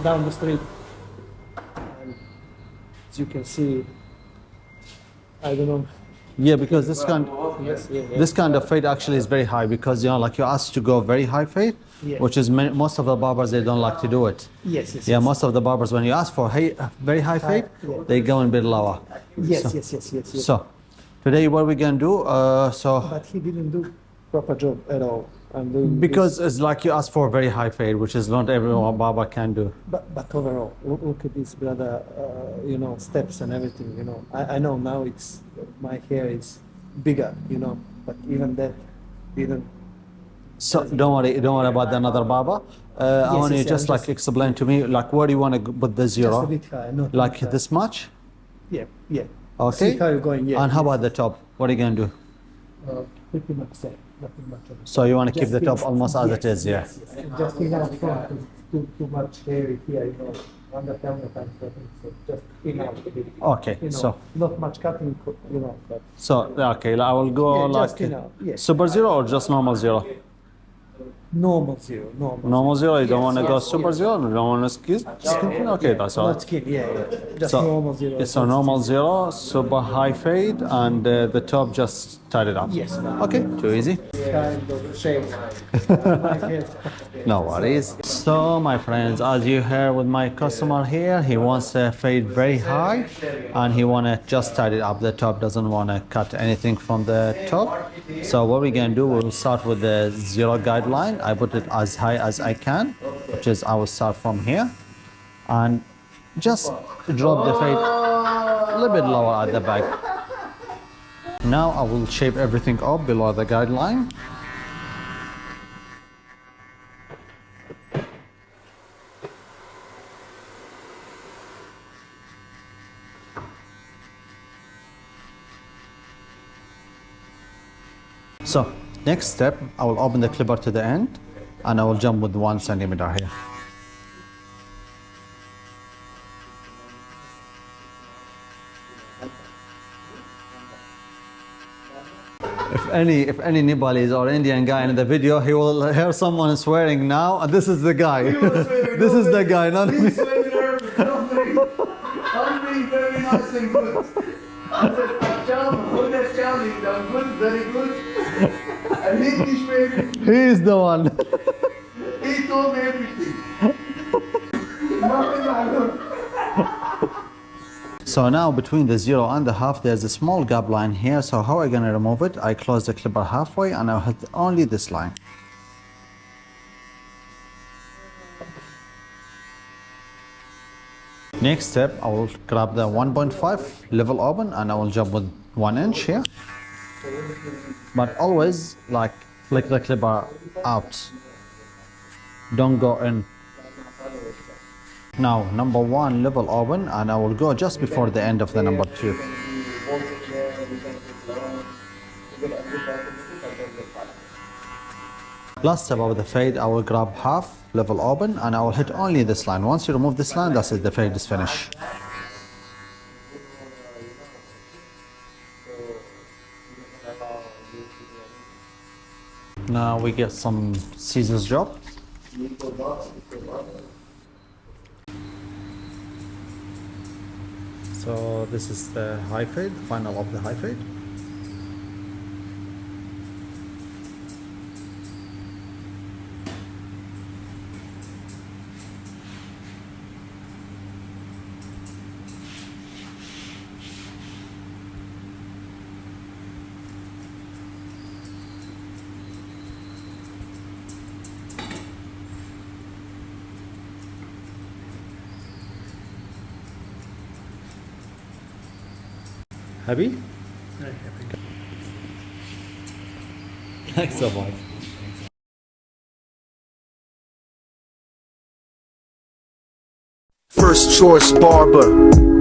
down the street. And as you can see, I don't know. Yeah, because Yes, this kind of fade actually is very high, because you know, like you asked to go very high fade, Yeah. which is most of the barbers, they don't like to do it. Yes. Yeah, most of the barbers, when you ask for very high fade, yeah. they go a bit lower. Yes. So today what we're gonna do, But he didn't do proper job at all. I'm doing because this. it's like you ask for a very high fade, which is not everyone barber can do. But overall, look at this, brother. You know, steps and everything. You know, I know now it's my hair is bigger. You know, but even that didn't. So don't worry about the another barber. I want you just like explain to me, like where do you want to put the zero? Just a bit high, not Like high. this much? Yeah. Okay. See how you're going. Yeah. And how about the top? What are you gonna do? Pretty much same. Nothing much of it. So you want to keep the top Just almost as it is, yeah? Yes. Just in out front, because too much hair here, you know, on the camera time, so just in out a bit. Okay, You know, so not much cutting, you know, but okay, I will go yeah, like just in out, yes. super zero or just normal zero? Normal zero, normal. Normal zero, you don't Yes, want to go yes, super yes. zero, you don't want to skin thin? Okay, that's all Not right. skin, yeah. Just So normal zero. it's a normal zero, super high fade, and the top just tied it up. Yes. Okay, too easy. Kind of shape. My hair. No worries. So my friends, as you heard with my customer here, he wants a fade very high and he want to just tie it up. The top doesn't want to cut anything from the top. So what we're going to do, we'll start with the zero guideline. I put it as high as I can, which is I will start from here and just drop the fade a little bit lower at the back. Now I will shape everything up below the guideline. So next step, I will open the clipper to the end and I will jump with 1 centimeter here. If any Nepalese or Indian guy in the video, he will hear someone swearing now, and this is the guy. This is the guy, not me. I'm being very nice and good. I said, good at Charlie, I'm good, very good. And English baby, He is the one. he told me everything. Nothing I don't. So now between the 0 and the half, there's a small gap line here. So how are you going to remove it? I close the clipper halfway and I'll hit only this line. Next step, I will grab the 1.5 level open and I will jump with 1 inch here. But always like flick the clipper out. Don't go in. Now number 1 level open and I will go just before the end of the number 2. Last step of the fade, I will grab half level open and I will hit only this line. Once you remove this line, that's it, the fade is finished. Now we get some scissors job. So this is the high fade, final of the high fade. Happy? Very happy. Thanks so much. First choice barber.